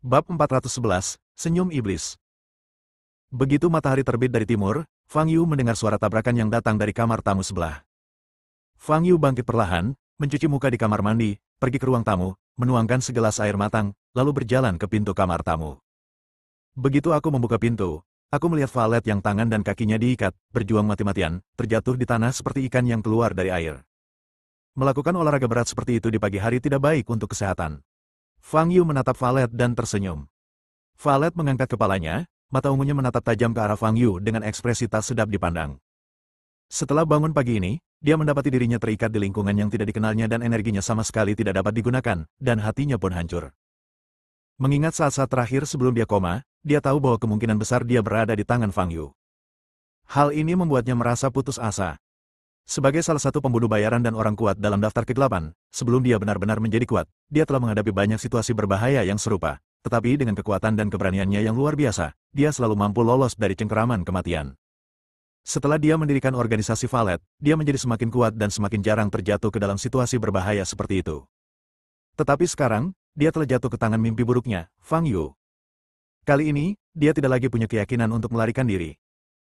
Bab 411, Senyum Iblis. Begitu matahari terbit dari timur, Fang Yu mendengar suara tabrakan yang datang dari kamar tamu sebelah. Fang Yu bangkit perlahan, mencuci muka di kamar mandi, pergi ke ruang tamu, menuangkan segelas air matang, lalu berjalan ke pintu kamar tamu. Begitu aku membuka pintu, aku melihat valet yang tangan dan kakinya diikat, berjuang mati-matian, terjatuh di tanah seperti ikan yang keluar dari air. Melakukan olahraga berat seperti itu di pagi hari tidak baik untuk kesehatan. Fang Yu menatap valet dan tersenyum. Valet mengangkat kepalanya, mata ungunya menatap tajam ke arah Fang Yu dengan ekspresi tak sedap dipandang. Setelah bangun pagi ini, dia mendapati dirinya terikat di lingkungan yang tidak dikenalnya dan energinya sama sekali tidak dapat digunakan, dan hatinya pun hancur. Mengingat saat-saat terakhir sebelum dia koma, dia tahu bahwa kemungkinan besar dia berada di tangan Fang Yu. Hal ini membuatnya merasa putus asa. Sebagai salah satu pembunuh bayaran dan orang kuat dalam daftar kegelapan, sebelum dia benar-benar menjadi kuat, dia telah menghadapi banyak situasi berbahaya yang serupa. Tetapi dengan kekuatan dan keberaniannya yang luar biasa, dia selalu mampu lolos dari cengkeraman kematian. Setelah dia mendirikan organisasi Valet, dia menjadi semakin kuat dan semakin jarang terjatuh ke dalam situasi berbahaya seperti itu. Tetapi sekarang, dia telah jatuh ke tangan mimpi buruknya, Fang Yu. Kali ini, dia tidak lagi punya keyakinan untuk melarikan diri.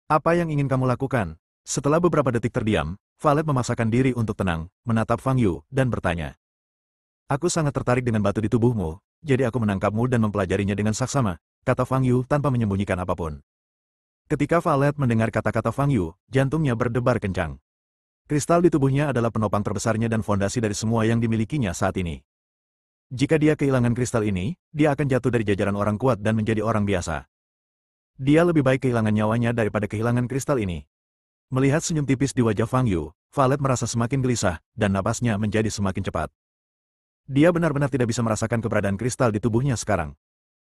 Apa yang ingin kamu lakukan? Setelah beberapa detik terdiam, Valet memaksakan diri untuk tenang, menatap Fang Yu, dan bertanya. Aku sangat tertarik dengan batu di tubuhmu, jadi aku menangkapmu dan mempelajarinya dengan saksama, kata Fang Yu tanpa menyembunyikan apapun. Ketika Valet mendengar kata-kata Fang Yu, jantungnya berdebar kencang. Kristal di tubuhnya adalah penopang terbesarnya dan fondasi dari semua yang dimilikinya saat ini. Jika dia kehilangan kristal ini, dia akan jatuh dari jajaran orang kuat dan menjadi orang biasa. Dia lebih baik kehilangan nyawanya daripada kehilangan kristal ini. Melihat senyum tipis di wajah Fang Yu, Valet merasa semakin gelisah, dan napasnya menjadi semakin cepat. Dia benar-benar tidak bisa merasakan keberadaan kristal di tubuhnya sekarang.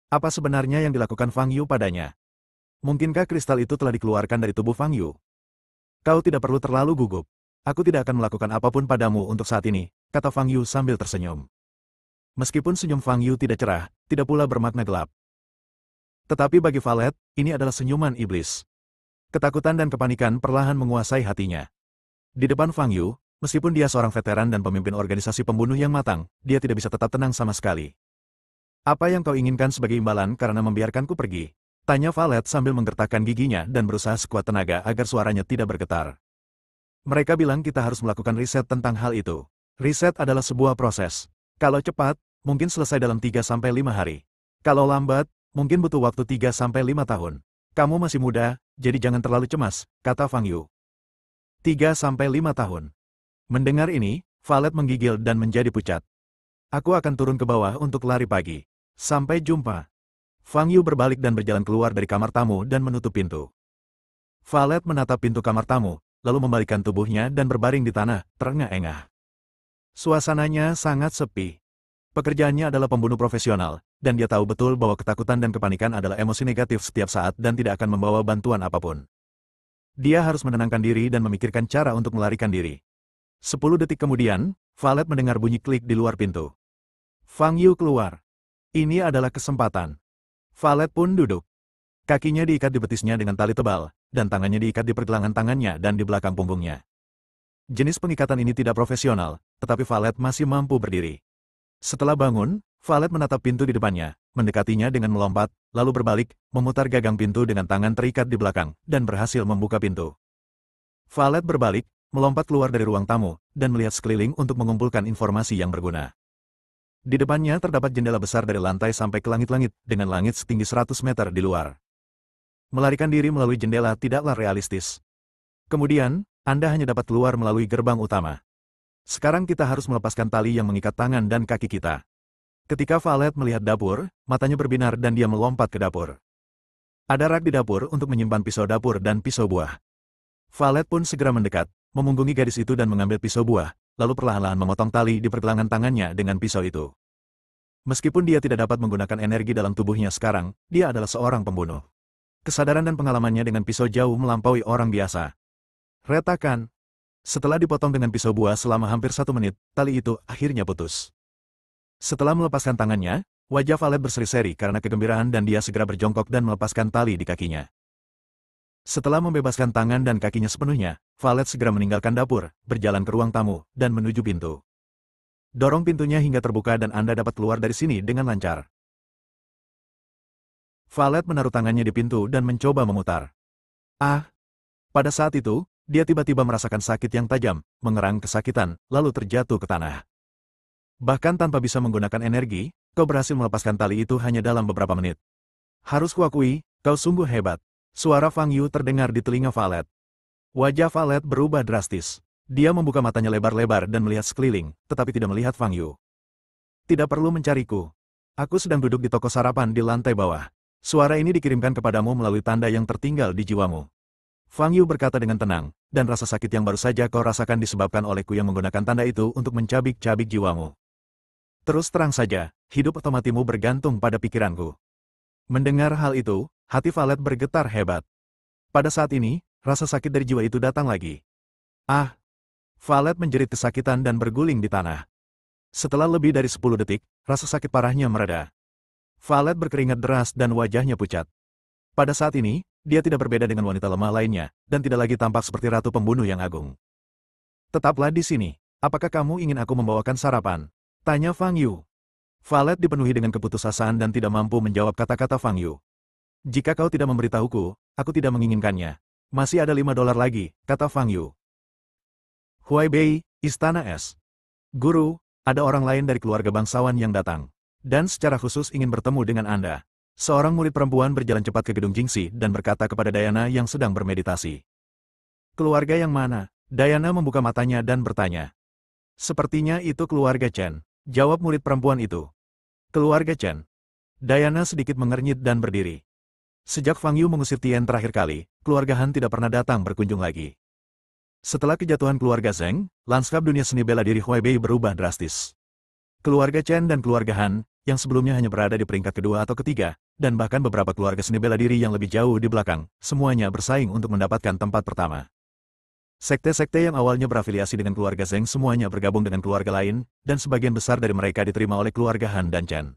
Apa sebenarnya yang dilakukan Fang Yu padanya? Mungkinkah kristal itu telah dikeluarkan dari tubuh Fang Yu? Kau tidak perlu terlalu gugup. Aku tidak akan melakukan apapun padamu untuk saat ini, kata Fang Yu sambil tersenyum. Meskipun senyum Fang Yu tidak cerah, tidak pula bermakna gelap. Tetapi bagi Valet, ini adalah senyuman iblis. Ketakutan dan kepanikan perlahan menguasai hatinya. Di depan Fang Yu, meskipun dia seorang veteran dan pemimpin organisasi pembunuh yang matang, dia tidak bisa tetap tenang sama sekali. Apa yang kau inginkan sebagai imbalan karena membiarkanku pergi? Tanya Valet sambil menggertakkan giginya dan berusaha sekuat tenaga agar suaranya tidak bergetar. Mereka bilang kita harus melakukan riset tentang hal itu. Riset adalah sebuah proses. Kalau cepat, mungkin selesai dalam 3-5 hari. Kalau lambat, mungkin butuh waktu 3-5 tahun. Kamu masih muda, jadi jangan terlalu cemas, kata Fang Yu. 3-5 tahun. Mendengar ini, Valet menggigil dan menjadi pucat. Aku akan turun ke bawah untuk lari pagi. Sampai jumpa. Fang Yu berbalik dan berjalan keluar dari kamar tamu dan menutup pintu. Valet menatap pintu kamar tamu, lalu membalikkan tubuhnya dan berbaring di tanah, terengah-engah. Suasananya sangat sepi. Pekerjaannya adalah pembunuh profesional, dan dia tahu betul bahwa ketakutan dan kepanikan adalah emosi negatif setiap saat dan tidak akan membawa bantuan apapun. Dia harus menenangkan diri dan memikirkan cara untuk melarikan diri. 10 detik kemudian, Valet mendengar bunyi klik di luar pintu. Fang Yu keluar. Ini adalah kesempatan. Valet pun duduk. Kakinya diikat di betisnya dengan tali tebal, dan tangannya diikat di pergelangan tangannya dan di belakang punggungnya. Jenis pengikatan ini tidak profesional, tetapi Valet masih mampu berdiri. Setelah bangun, Valet menatap pintu di depannya, mendekatinya dengan melompat, lalu berbalik, memutar gagang pintu dengan tangan terikat di belakang, dan berhasil membuka pintu. Valet berbalik, melompat keluar dari ruang tamu, dan melihat sekeliling untuk mengumpulkan informasi yang berguna. Di depannya terdapat jendela besar dari lantai sampai ke langit-langit, dengan langit setinggi 100 meter di luar. Melarikan diri melalui jendela tidaklah realistis. Kemudian, Anda hanya dapat keluar melalui gerbang utama. Sekarang kita harus melepaskan tali yang mengikat tangan dan kaki kita. Ketika Valet melihat dapur, matanya berbinar dan dia melompat ke dapur. Ada rak di dapur untuk menyimpan pisau dapur dan pisau buah. Valet pun segera mendekat, memunggungi gadis itu dan mengambil pisau buah, lalu perlahan-lahan memotong tali di pergelangan tangannya dengan pisau itu. Meskipun dia tidak dapat menggunakan energi dalam tubuhnya sekarang, dia adalah seorang pembunuh. Kesadaran dan pengalamannya dengan pisau jauh melampaui orang biasa. Retakan. Setelah dipotong dengan pisau buah selama hampir 1 menit, tali itu akhirnya putus. Setelah melepaskan tangannya, wajah Valet berseri-seri karena kegembiraan dan dia segera berjongkok dan melepaskan tali di kakinya. Setelah membebaskan tangan dan kakinya sepenuhnya, Valet segera meninggalkan dapur, berjalan ke ruang tamu, dan menuju pintu. Dorong pintunya hingga terbuka dan Anda dapat keluar dari sini dengan lancar. Valet menaruh tangannya di pintu dan mencoba memutar. Ah! Pada saat itu, dia tiba-tiba merasakan sakit yang tajam, mengerang kesakitan, lalu terjatuh ke tanah. Bahkan tanpa bisa menggunakan energi, kau berhasil melepaskan tali itu hanya dalam beberapa menit. Harus kuakui, kau sungguh hebat. Suara Fang Yu terdengar di telinga Valet. Wajah Valet berubah drastis. Dia membuka matanya lebar-lebar dan melihat sekeliling, tetapi tidak melihat Fang Yu. Tidak perlu mencariku. Aku sedang duduk di toko sarapan di lantai bawah. Suara ini dikirimkan kepadamu melalui tanda yang tertinggal di jiwamu. Fang Yu berkata dengan tenang, dan rasa sakit yang baru saja kau rasakan disebabkan olehku yang menggunakan tanda itu untuk mencabik-cabik jiwamu. Terus terang saja, hidup atau matimu bergantung pada pikiranku. Mendengar hal itu, hati Valet bergetar hebat. Pada saat ini, rasa sakit dari jiwa itu datang lagi. Ah! Valet menjerit kesakitan dan berguling di tanah. Setelah lebih dari 10 detik, rasa sakit parahnya mereda. Valet berkeringat deras dan wajahnya pucat. Pada saat ini, dia tidak berbeda dengan wanita lemah lainnya, dan tidak lagi tampak seperti ratu pembunuh yang agung. Tetaplah di sini. Apakah kamu ingin aku membawakan sarapan? Tanya Fang Yu. Valet dipenuhi dengan keputusasaan dan tidak mampu menjawab kata-kata Fang Yu. Jika kau tidak memberitahuku, aku tidak menginginkannya. Masih ada $5 lagi, kata Fang Yu. Huai Bei, Istana Es. Guru, ada orang lain dari keluarga bangsawan yang datang. Dan secara khusus ingin bertemu dengan Anda. Seorang murid perempuan berjalan cepat ke gedung Jingxi dan berkata kepada Diana yang sedang bermeditasi. Keluarga yang mana? Diana membuka matanya dan bertanya. Sepertinya itu keluarga Chen, jawab murid perempuan itu. Keluarga Chen. Diana sedikit mengernyit dan berdiri. Sejak Fang Yu mengusir Tian terakhir kali, keluarga Han tidak pernah datang berkunjung lagi. Setelah kejatuhan keluarga Zheng, lanskap dunia seni bela diri Huai Bei berubah drastis. Keluarga Chen dan keluarga Han, yang sebelumnya hanya berada di peringkat kedua atau ketiga, dan bahkan beberapa keluarga seni bela diri yang lebih jauh di belakang, semuanya bersaing untuk mendapatkan tempat pertama. Sekte-sekte yang awalnya berafiliasi dengan keluarga Zheng semuanya bergabung dengan keluarga lain, dan sebagian besar dari mereka diterima oleh keluarga Han dan Chen.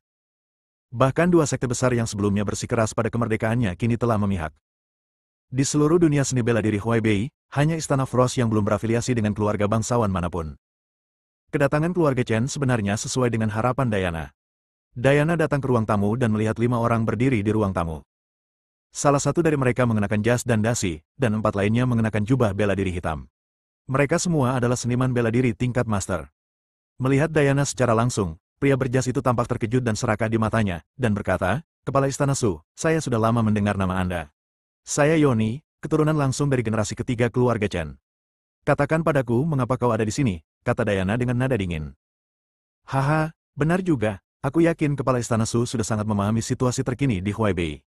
Bahkan dua sekte besar yang sebelumnya bersikeras pada kemerdekaannya kini telah memihak. Di seluruh dunia seni bela diri Huai Bei, hanya Istana Frost yang belum berafiliasi dengan keluarga bangsawan manapun. Kedatangan keluarga Chen sebenarnya sesuai dengan harapan Diana. Diana datang ke ruang tamu dan melihat 5 orang berdiri di ruang tamu. Salah satu dari mereka mengenakan jas dan dasi, dan 4 lainnya mengenakan jubah bela diri hitam. Mereka semua adalah seniman bela diri tingkat master. Melihat Diana secara langsung, pria berjas itu tampak terkejut dan serakah di matanya, dan berkata, Kepala Istana Su, saya sudah lama mendengar nama Anda. Saya Yoni, keturunan langsung dari generasi ketiga keluarga Chen. Katakan padaku mengapa kau ada di sini, kata Diana dengan nada dingin. Haha, benar juga. Aku yakin Kepala Istana Su sudah sangat memahami situasi terkini di Huai Bei.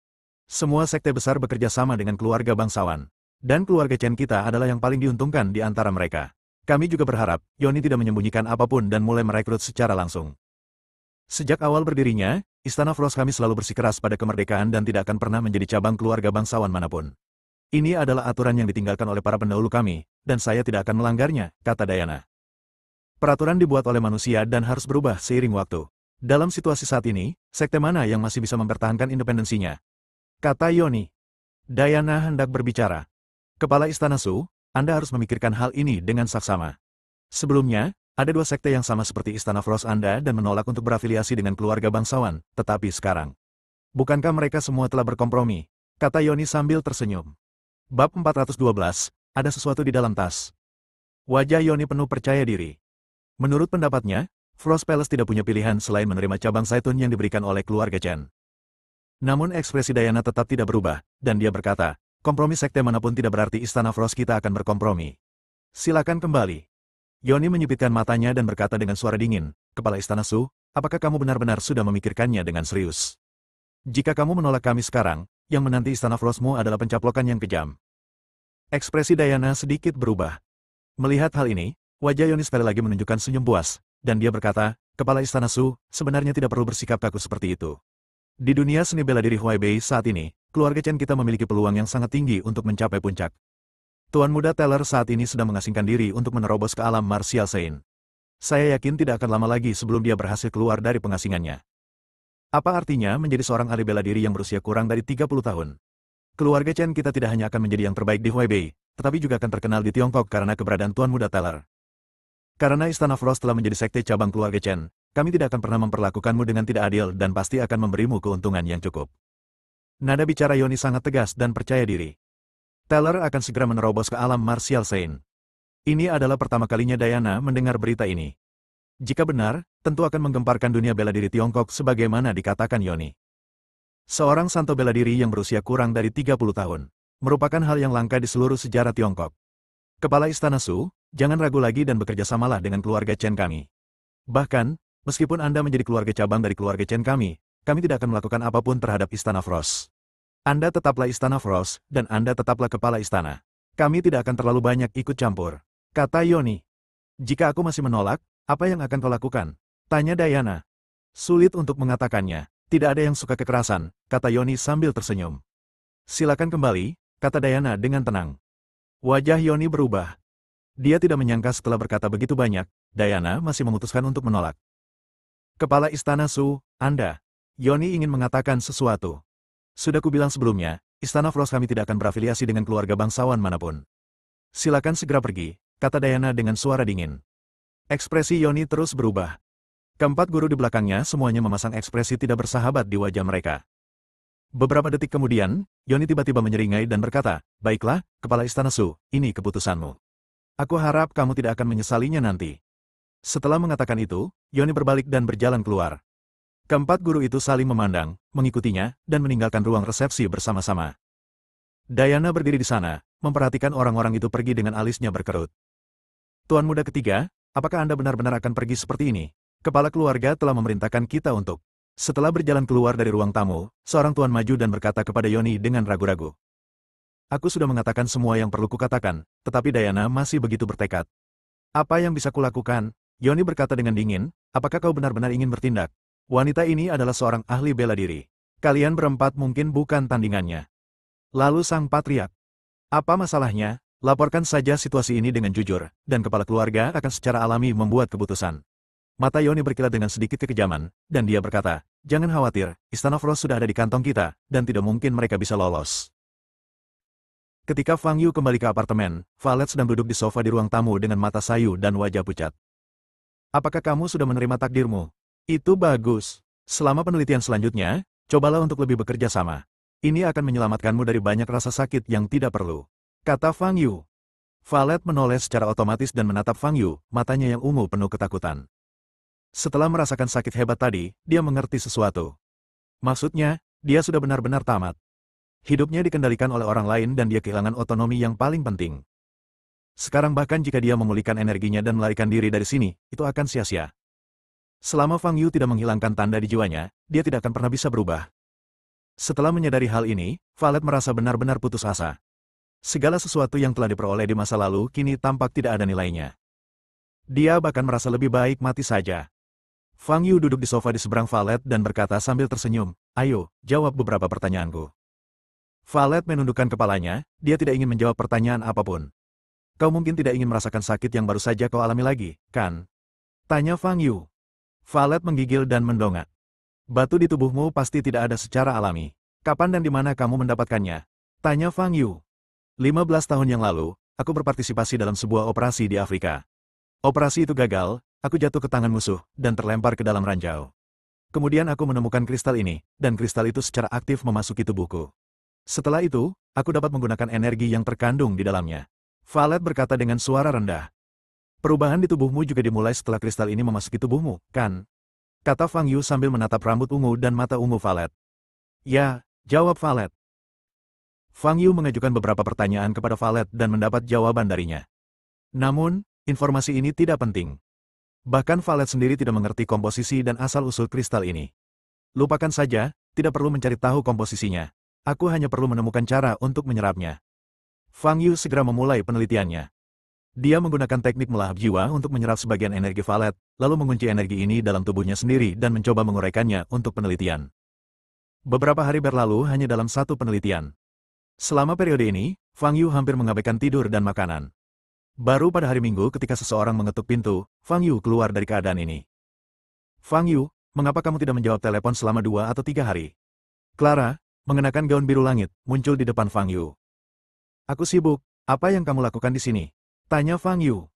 Semua sekte besar bekerja sama dengan keluarga bangsawan. Dan keluarga Chen kita adalah yang paling diuntungkan di antara mereka. Kami juga berharap, Yoni tidak menyembunyikan apapun dan mulai merekrut secara langsung. Sejak awal berdirinya, Istana Frost kami selalu bersikeras pada kemerdekaan dan tidak akan pernah menjadi cabang keluarga bangsawan manapun. Ini adalah aturan yang ditinggalkan oleh para pendahulu kami, dan saya tidak akan melanggarnya, kata Diana. Peraturan dibuat oleh manusia dan harus berubah seiring waktu. Dalam situasi saat ini, sekte mana yang masih bisa mempertahankan independensinya? Kata Yoni. Diana hendak berbicara. Kepala Istana Su, Anda harus memikirkan hal ini dengan saksama. Sebelumnya, ada 2 sekte yang sama seperti Istana Frost Anda dan menolak untuk berafiliasi dengan keluarga bangsawan, tetapi sekarang. Bukankah mereka semua telah berkompromi? Kata Yoni sambil tersenyum. Bab 412, ada sesuatu di dalam tas. Wajah Yoni penuh percaya diri. Menurut pendapatnya, Frost Palace tidak punya pilihan selain menerima cabang zaitun yang diberikan oleh keluarga Chen. Namun ekspresi Diana tetap tidak berubah, dan dia berkata, kompromi sekte manapun tidak berarti Istana Frost kita akan berkompromi. Silakan kembali. Yoni menyipitkan matanya dan berkata dengan suara dingin, Kepala Istana Su, apakah kamu benar-benar sudah memikirkannya dengan serius? Jika kamu menolak kami sekarang, yang menanti Istana Frostmu adalah pencaplokan yang kejam. Ekspresi Diana sedikit berubah. Melihat hal ini, wajah Yoni sekali lagi menunjukkan senyum puas, dan dia berkata, Kepala Istana Su, sebenarnya tidak perlu bersikap kaku seperti itu. Di dunia seni bela diri Huai Bei saat ini, keluarga Chen kita memiliki peluang yang sangat tinggi untuk mencapai puncak. Tuan muda Teller saat ini sedang mengasingkan diri untuk menerobos ke alam martial Sein. Saya yakin tidak akan lama lagi sebelum dia berhasil keluar dari pengasingannya. Apa artinya menjadi seorang ahli bela diri yang berusia kurang dari 30 tahun? Keluarga Chen kita tidak hanya akan menjadi yang terbaik di Huai Bei, tetapi juga akan terkenal di Tiongkok karena keberadaan Tuan muda Teller. Karena Istana Frost telah menjadi sekte cabang keluarga Chen, kami tidak akan pernah memperlakukanmu dengan tidak adil dan pasti akan memberimu keuntungan yang cukup. Nada bicara Yoni sangat tegas dan percaya diri. Taylor akan segera menerobos ke alam martial Saint. Ini adalah pertama kalinya Diana mendengar berita ini. Jika benar, tentu akan menggemparkan dunia bela diri Tiongkok sebagaimana dikatakan Yoni. Seorang santo bela diri yang berusia kurang dari 30 tahun. Merupakan hal yang langka di seluruh sejarah Tiongkok. Kepala Istana Su, jangan ragu lagi dan bekerja samalah dengan keluarga Chen kami. Bahkan, meskipun Anda menjadi keluarga cabang dari keluarga Chen kami tidak akan melakukan apapun terhadap Istana Frost. Anda tetaplah Istana Frost, dan Anda tetaplah kepala istana. Kami tidak akan terlalu banyak ikut campur. Kata Yoni. Jika aku masih menolak, apa yang akan kau lakukan? Tanya Diana. Sulit untuk mengatakannya. Tidak ada yang suka kekerasan, kata Yoni sambil tersenyum. Silakan kembali, kata Diana dengan tenang. Wajah Yoni berubah. Dia tidak menyangka setelah berkata begitu banyak, Diana masih memutuskan untuk menolak. Kepala Istana Su, Anda. Yoni ingin mengatakan sesuatu. Sudah kubilang sebelumnya, Istana Frost kami tidak akan berafiliasi dengan keluarga bangsawan manapun. Silakan segera pergi, kata Diana dengan suara dingin. Ekspresi Yoni terus berubah. Keempat guru di belakangnya semuanya memasang ekspresi tidak bersahabat di wajah mereka. Beberapa detik kemudian, Yoni tiba-tiba menyeringai dan berkata, baiklah, Kepala Istana Su, ini keputusanmu. Aku harap kamu tidak akan menyesalinya nanti. Setelah mengatakan itu, Yoni berbalik dan berjalan keluar. Keempat guru itu saling memandang, mengikutinya, dan meninggalkan ruang resepsi bersama-sama. Diana berdiri di sana, memperhatikan orang-orang itu pergi dengan alisnya berkerut. Tuan muda ketiga, apakah Anda benar-benar akan pergi seperti ini? Kepala keluarga telah memerintahkan kita untuk. Setelah berjalan keluar dari ruang tamu, seorang tuan maju dan berkata kepada Yoni dengan ragu-ragu. Aku sudah mengatakan semua yang perlu kukatakan, tetapi Diana masih begitu bertekad. Apa yang bisa kulakukan? Yoni berkata dengan dingin, apakah kau benar-benar ingin bertindak? Wanita ini adalah seorang ahli bela diri. Kalian berempat mungkin bukan tandingannya. Lalu sang patriark. Apa masalahnya? Laporkan saja situasi ini dengan jujur, dan kepala keluarga akan secara alami membuat keputusan. Mata Yoni berkilat dengan sedikit kekejaman, dan dia berkata, jangan khawatir, Istana Frost sudah ada di kantong kita, dan tidak mungkin mereka bisa lolos. Ketika Fang Yu kembali ke apartemen, Valet sedang duduk di sofa di ruang tamu dengan mata sayu dan wajah pucat. Apakah kamu sudah menerima takdirmu? Itu bagus. Selama penelitian selanjutnya, cobalah untuk lebih bekerja sama. Ini akan menyelamatkanmu dari banyak rasa sakit yang tidak perlu. Kata Fang Yu. Valet menoleh secara otomatis dan menatap Fang Yu, matanya yang ungu penuh ketakutan. Setelah merasakan sakit hebat tadi, dia mengerti sesuatu. Maksudnya, dia sudah benar-benar tamat. Hidupnya dikendalikan oleh orang lain dan dia kehilangan otonomi yang paling penting. Sekarang bahkan jika dia memulihkan energinya dan melarikan diri dari sini, itu akan sia-sia. Selama Fang Yu tidak menghilangkan tanda di jiwanya, dia tidak akan pernah bisa berubah. Setelah menyadari hal ini, Valet merasa benar-benar putus asa. Segala sesuatu yang telah diperoleh di masa lalu kini tampak tidak ada nilainya. Dia bahkan merasa lebih baik mati saja. Fang Yu duduk di sofa di seberang Valet dan berkata sambil tersenyum, ayo, jawab beberapa pertanyaanku. Valet menundukkan kepalanya, dia tidak ingin menjawab pertanyaan apapun. Kau mungkin tidak ingin merasakan sakit yang baru saja kau alami lagi, kan? Tanya Fang Yu. Valet menggigil dan mendongak. Batu di tubuhmu pasti tidak ada secara alami. Kapan dan di mana kamu mendapatkannya? Tanya Fang Yu. 15 tahun yang lalu, aku berpartisipasi dalam sebuah operasi di Afrika. Operasi itu gagal, aku jatuh ke tangan musuh, dan terlempar ke dalam ranjau. Kemudian aku menemukan kristal ini, dan kristal itu secara aktif memasuki tubuhku. Setelah itu, aku dapat menggunakan energi yang terkandung di dalamnya. Valet berkata dengan suara rendah. Perubahan di tubuhmu juga dimulai setelah kristal ini memasuki tubuhmu, kan? Kata Fang Yu sambil menatap rambut ungu dan mata ungu Valet. Ya, jawab Valet. Fang Yu mengajukan beberapa pertanyaan kepada Valet dan mendapat jawaban darinya. Namun, informasi ini tidak penting. Bahkan Valet sendiri tidak mengerti komposisi dan asal-usul kristal ini. Lupakan saja, tidak perlu mencari tahu komposisinya. Aku hanya perlu menemukan cara untuk menyerapnya. Fang Yu segera memulai penelitiannya. Dia menggunakan teknik melahap jiwa untuk menyerap sebagian energi Valet, lalu mengunci energi ini dalam tubuhnya sendiri dan mencoba menguraikannya untuk penelitian. Beberapa hari berlalu hanya dalam satu penelitian. Selama periode ini, Fang Yu hampir mengabaikan tidur dan makanan. Baru pada hari Minggu ketika seseorang mengetuk pintu, Fang Yu keluar dari keadaan ini. Fang Yu, mengapa kamu tidak menjawab telepon selama 2 atau 3 hari? Clara, mengenakan gaun biru langit, muncul di depan Fang Yu. Aku sibuk, apa yang kamu lakukan di sini? Tanya Fang Yu.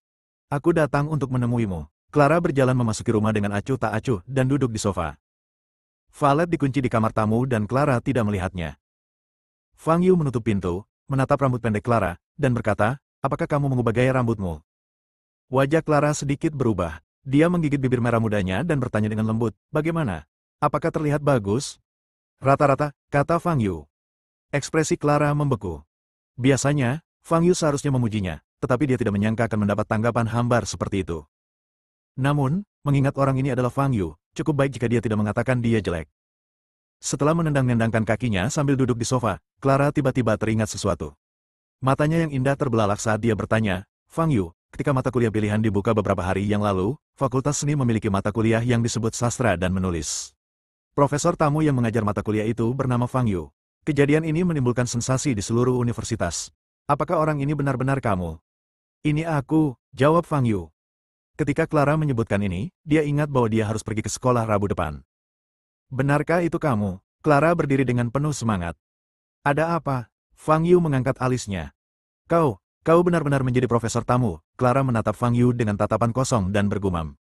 Aku datang untuk menemuimu. Clara berjalan memasuki rumah dengan acuh tak acuh dan duduk di sofa. Valet dikunci di kamar tamu dan Clara tidak melihatnya. Fang Yu menutup pintu, menatap rambut pendek Clara, dan berkata, apakah kamu mengubah gaya rambutmu? Wajah Clara sedikit berubah. Dia menggigit bibir merah mudanya dan bertanya dengan lembut, bagaimana? Apakah terlihat bagus? Rata-rata, kata Fang Yu. Ekspresi Clara membeku. Biasanya, Fang Yu seharusnya memujinya, tetapi dia tidak menyangka akan mendapat tanggapan hambar seperti itu. Namun, mengingat orang ini adalah Fang Yu, cukup baik jika dia tidak mengatakan dia jelek. Setelah menendang-nendangkan kakinya sambil duduk di sofa, Clara tiba-tiba teringat sesuatu. Matanya yang indah terbelalak saat dia bertanya, Fang Yu, ketika mata kuliah pilihan dibuka beberapa hari yang lalu, Fakultas Seni memiliki mata kuliah yang disebut sastra dan menulis. Profesor tamu yang mengajar mata kuliah itu bernama Fang Yu. Kejadian ini menimbulkan sensasi di seluruh universitas. Apakah orang ini benar-benar kamu? Ini aku, jawab Fang Yu. Ketika Clara menyebutkan ini, dia ingat bahwa dia harus pergi ke sekolah Rabu depan. Benarkah itu kamu? Clara berdiri dengan penuh semangat. Ada apa? Fang Yu mengangkat alisnya. Kau benar-benar menjadi profesor tamu. Clara menatap Fang Yu dengan tatapan kosong dan bergumam.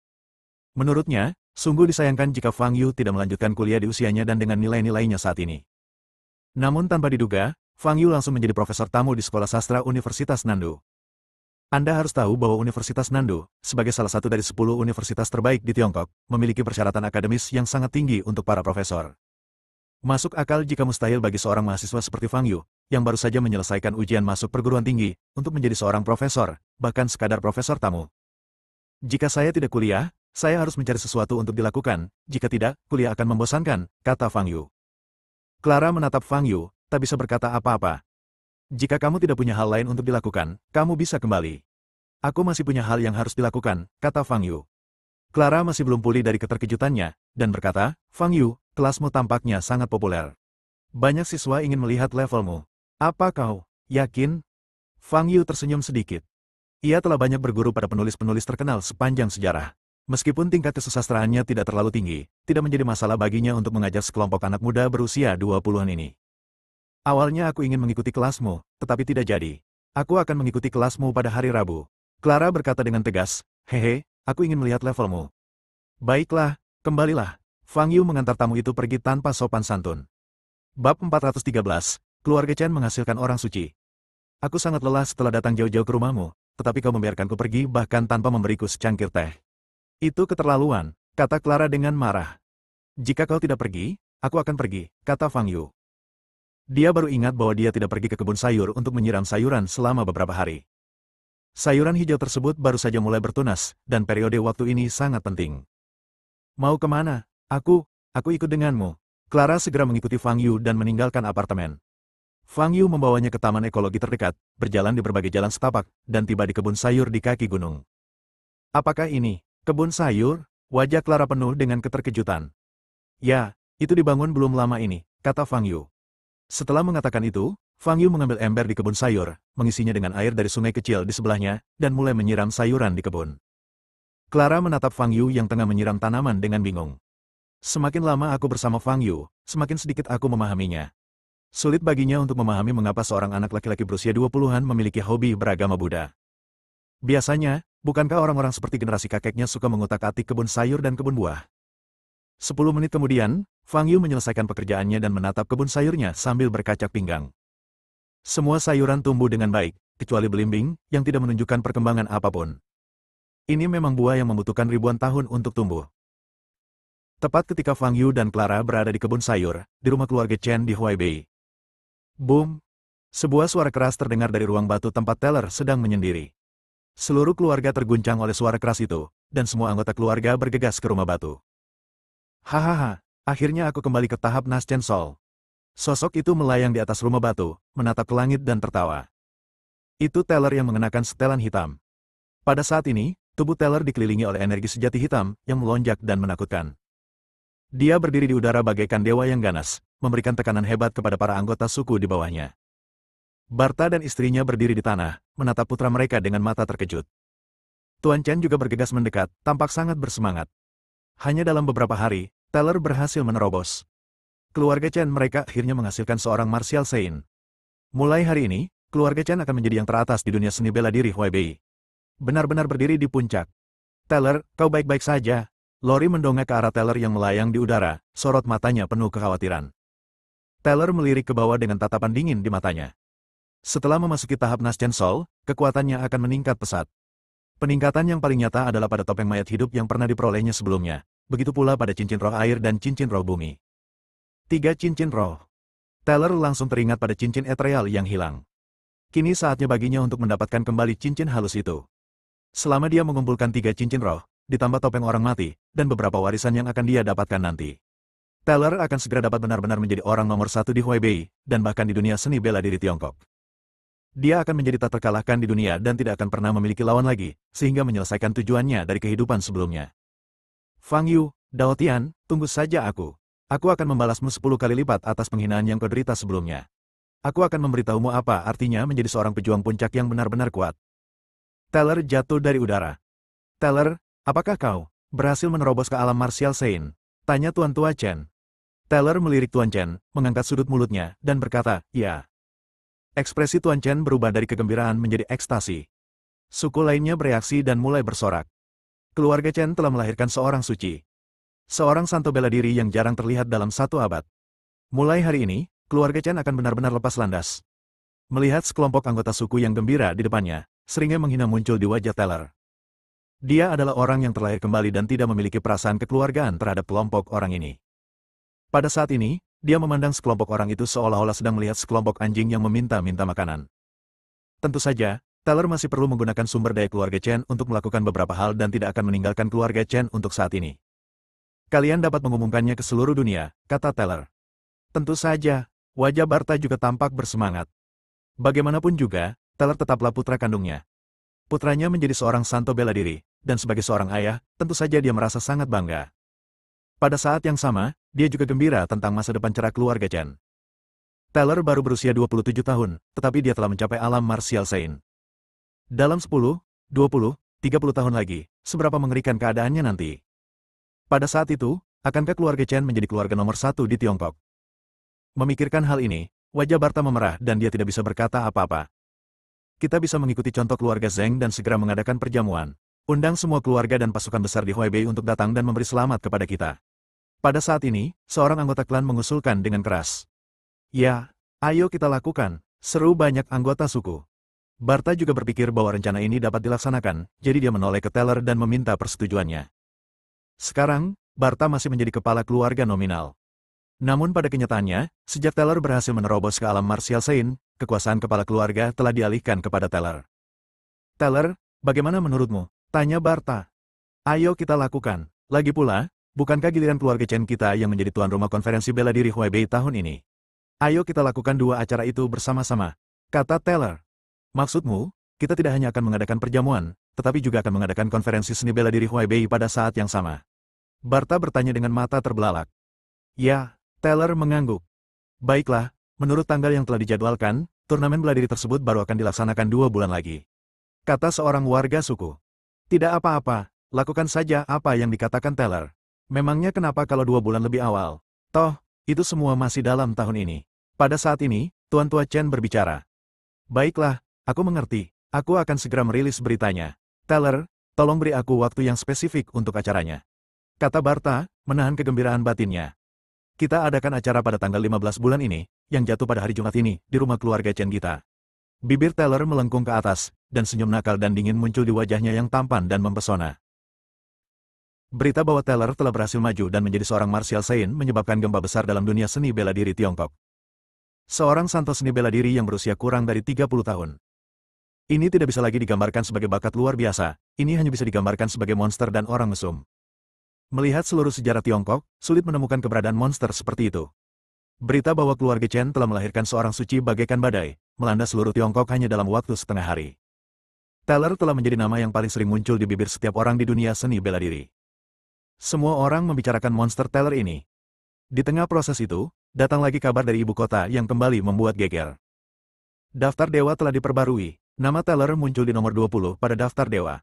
Menurutnya, sungguh disayangkan jika Fang Yu tidak melanjutkan kuliah di usianya dan dengan nilai-nilainya saat ini. Namun tanpa diduga, Fang Yu langsung menjadi profesor tamu di Sekolah Sastra Universitas Nandu. Anda harus tahu bahwa Universitas Nandu, sebagai salah satu dari 10 universitas terbaik di Tiongkok, memiliki persyaratan akademis yang sangat tinggi untuk para profesor. Masuk akal jika mustahil bagi seorang mahasiswa seperti Fang Yu, yang baru saja menyelesaikan ujian masuk perguruan tinggi, untuk menjadi seorang profesor, bahkan sekadar profesor tamu. Jika saya tidak kuliah, saya harus mencari sesuatu untuk dilakukan, jika tidak, kuliah akan membosankan, kata Fang Yu. Clara menatap Fang Yu, tak bisa berkata apa-apa. Jika kamu tidak punya hal lain untuk dilakukan, kamu bisa kembali. Aku masih punya hal yang harus dilakukan, kata Fang Yu. Clara masih belum pulih dari keterkejutannya, dan berkata, Fang Yu, kelasmu tampaknya sangat populer. Banyak siswa ingin melihat levelmu. Apa kau yakin? Fang Yu tersenyum sedikit. Ia telah banyak berguru pada penulis-penulis terkenal sepanjang sejarah. Meskipun tingkat kesusastraannya tidak terlalu tinggi, tidak menjadi masalah baginya untuk mengajar sekelompok anak muda berusia 20-an ini. Awalnya aku ingin mengikuti kelasmu, tetapi tidak jadi. Aku akan mengikuti kelasmu pada hari Rabu. Clara berkata dengan tegas, hehe, aku ingin melihat levelmu. Baiklah, kembalilah. Fang Yu mengantar tamu itu pergi tanpa sopan santun. Bab 413, Keluarga Chen menghasilkan orang suci. Aku sangat lelah setelah datang jauh-jauh ke rumahmu, tetapi kau membiarkanku pergi bahkan tanpa memberiku secangkir teh. Itu keterlaluan, kata Clara dengan marah. Jika kau tidak pergi, aku akan pergi, kata Fang Yu. Dia baru ingat bahwa dia tidak pergi ke kebun sayur untuk menyiram sayuran selama beberapa hari. Sayuran hijau tersebut baru saja mulai bertunas, dan periode waktu ini sangat penting. Mau kemana? Aku ikut denganmu. Clara segera mengikuti Fang Yu dan meninggalkan apartemen. Fang Yu membawanya ke taman ekologi terdekat, berjalan di berbagai jalan setapak, dan tiba di kebun sayur di kaki gunung. Apakah ini kebun sayur? Wajah Clara penuh dengan keterkejutan. Ya, itu dibangun belum lama ini, kata Fang Yu. Setelah mengatakan itu, Fang Yu mengambil ember di kebun sayur, mengisinya dengan air dari sungai kecil di sebelahnya, dan mulai menyiram sayuran di kebun. Clara menatap Fang Yu yang tengah menyiram tanaman dengan bingung. Semakin lama aku bersama Fang Yu, semakin sedikit aku memahaminya. Sulit baginya untuk memahami mengapa seorang anak laki-laki berusia 20-an memiliki hobi beragama Buddha. Biasanya, bukankah orang-orang seperti generasi kakeknya suka mengutak-atik kebun sayur dan kebun buah? 10 menit kemudian, Fang Yu menyelesaikan pekerjaannya dan menatap kebun sayurnya sambil berkacak pinggang. Semua sayuran tumbuh dengan baik, kecuali belimbing, yang tidak menunjukkan perkembangan apapun. Ini memang buah yang membutuhkan ribuan tahun untuk tumbuh. Tepat ketika Fang Yu dan Clara berada di kebun sayur, di rumah keluarga Chen di Huaibei. Boom! Sebuah suara keras terdengar dari ruang batu tempat Teller sedang menyendiri. Seluruh keluarga terguncang oleh suara keras itu, dan semua anggota keluarga bergegas ke rumah batu. Hahaha, akhirnya aku kembali ke tahap Naschen Sol. Sosok itu melayang di atas rumah batu, menatap ke langit dan tertawa. Itu Teller yang mengenakan setelan hitam. Pada saat ini, tubuh Teller dikelilingi oleh energi sejati hitam, yang melonjak dan menakutkan. Dia berdiri di udara bagaikan dewa yang ganas, memberikan tekanan hebat kepada para anggota suku di bawahnya. Barta dan istrinya berdiri di tanah, menatap putra mereka dengan mata terkejut. Tuan Chen juga bergegas mendekat, tampak sangat bersemangat. Hanya dalam beberapa hari, Teller berhasil menerobos. Keluarga Chen mereka akhirnya menghasilkan seorang martial saint. Mulai hari ini, keluarga Chen akan menjadi yang teratas di dunia seni bela diri Huaibei. Benar-benar berdiri di puncak. Teller, kau baik-baik saja. Lori mendongak ke arah Teller yang melayang di udara, sorot matanya penuh kekhawatiran. Taylor melirik ke bawah dengan tatapan dingin di matanya. Setelah memasuki tahap Naschen Soul, kekuatannya akan meningkat pesat. Peningkatan yang paling nyata adalah pada topeng mayat hidup yang pernah diperolehnya sebelumnya. Begitu pula pada cincin roh air dan cincin roh bumi. 3 cincin roh. Taylor langsung teringat pada cincin ethereal yang hilang. Kini saatnya baginya untuk mendapatkan kembali cincin halus itu. Selama dia mengumpulkan 3 cincin roh, ditambah topeng orang mati, dan beberapa warisan yang akan dia dapatkan nanti, Taylor akan segera dapat benar-benar menjadi orang nomor 1 di Huaibei, dan bahkan di dunia seni bela diri Tiongkok. Dia akan menjadi tak terkalahkan di dunia dan tidak akan pernah memiliki lawan lagi, sehingga menyelesaikan tujuannya dari kehidupan sebelumnya. Fang Yu, Dao Tian, tunggu saja aku. Aku akan membalasmu 10 kali lipat atas penghinaan yang kau derita sebelumnya. Aku akan memberitahumu apa artinya menjadi seorang pejuang puncak yang benar-benar kuat. Taylor jatuh dari udara. Taylor, apakah kau berhasil menerobos ke alam martial Sein? Tanya Tuan Tua Chen. Taylor melirik Tuan Chen, mengangkat sudut mulutnya, dan berkata, ya. Ekspresi Tuan Chen berubah dari kegembiraan menjadi ekstasi. Suku lainnya bereaksi dan mulai bersorak. Keluarga Chen telah melahirkan seorang suci. Seorang santo bela diri yang jarang terlihat dalam 1 abad. Mulai hari ini, keluarga Chen akan benar-benar lepas landas. Melihat sekelompok anggota suku yang gembira di depannya, seringnya menghina muncul di wajah Taylor. Dia adalah orang yang terlahir kembali dan tidak memiliki perasaan kekeluargaan terhadap kelompok orang ini. Pada saat ini, dia memandang sekelompok orang itu seolah-olah sedang melihat sekelompok anjing yang meminta-minta makanan. Tentu saja, Taylor masih perlu menggunakan sumber daya keluarga Chen untuk melakukan beberapa hal dan tidak akan meninggalkan keluarga Chen untuk saat ini. Kalian dapat mengumumkannya ke seluruh dunia, kata Taylor. Tentu saja, wajah Barta juga tampak bersemangat. Bagaimanapun juga, Taylor tetaplah putra kandungnya. Putranya menjadi seorang santo bela diri, dan sebagai seorang ayah, tentu saja dia merasa sangat bangga. Pada saat yang sama, dia juga gembira tentang masa depan cerah keluarga Chen. Taylor baru berusia 27 tahun, tetapi dia telah mencapai alam martial Sein. Dalam 10, 20, 30 tahun lagi, seberapa mengerikan keadaannya nanti? Pada saat itu, akankah keluarga Chen menjadi keluarga nomor 1 di Tiongkok? Memikirkan hal ini, wajah Barta memerah dan dia tidak bisa berkata apa-apa. Kita bisa mengikuti contoh keluarga Zheng dan segera mengadakan perjamuan. Undang semua keluarga dan pasukan besar di Huaibei untuk datang dan memberi selamat kepada kita. Pada saat ini, seorang anggota klan mengusulkan dengan keras. Ya, ayo kita lakukan, seru banyak anggota suku. Barta juga berpikir bahwa rencana ini dapat dilaksanakan, jadi dia menoleh ke Taylor dan meminta persetujuannya. Sekarang, Barta masih menjadi kepala keluarga nominal. Namun pada kenyataannya, sejak Taylor berhasil menerobos ke alam martial Sein, kekuasaan kepala keluarga telah dialihkan kepada Taylor. Taylor, bagaimana menurutmu? Tanya Barta. Ayo kita lakukan. Lagi pula, bukankah giliran keluarga Chen kita yang menjadi tuan rumah konferensi bela diri Huaibei tahun ini? Ayo kita lakukan 2 acara itu bersama-sama, kata Taylor. Maksudmu, kita tidak hanya akan mengadakan perjamuan, tetapi juga akan mengadakan konferensi seni bela diri Huaibei pada saat yang sama. Barta bertanya dengan mata terbelalak. Ya, Taylor mengangguk. Baiklah, menurut tanggal yang telah dijadwalkan, turnamen bela diri tersebut baru akan dilaksanakan 2 bulan lagi, kata seorang warga suku. Tidak apa-apa, lakukan saja apa yang dikatakan Taylor. Memangnya kenapa kalau 2 bulan lebih awal? Toh, itu semua masih dalam tahun ini. Pada saat ini, Tuan Tua Chen berbicara. Baiklah, aku mengerti. Aku akan segera merilis beritanya. Taylor, tolong beri aku waktu yang spesifik untuk acaranya, kata Barta, menahan kegembiraan batinnya. Kita adakan acara pada tanggal 15 bulan ini, yang jatuh pada hari Jumat ini, di rumah keluarga Chen kita. Bibir Taylor melengkung ke atas, dan senyum nakal dan dingin muncul di wajahnya yang tampan dan mempesona. Berita bahwa Taylor telah berhasil maju dan menjadi seorang martial Sein menyebabkan gempa besar dalam dunia seni bela diri Tiongkok. Seorang santo seni bela diri yang berusia kurang dari 30 tahun. Ini tidak bisa lagi digambarkan sebagai bakat luar biasa, ini hanya bisa digambarkan sebagai monster dan orang mesum. Melihat seluruh sejarah Tiongkok, sulit menemukan keberadaan monster seperti itu. Berita bahwa keluarga Chen telah melahirkan seorang suci bagaikan badai, melanda seluruh Tiongkok hanya dalam waktu setengah hari. Taylor telah menjadi nama yang paling sering muncul di bibir setiap orang di dunia seni bela diri. Semua orang membicarakan monster Taylor ini. Di tengah proses itu, datang lagi kabar dari ibu kota yang kembali membuat geger. Daftar dewa telah diperbarui, nama Taylor muncul di nomor 20 pada daftar dewa.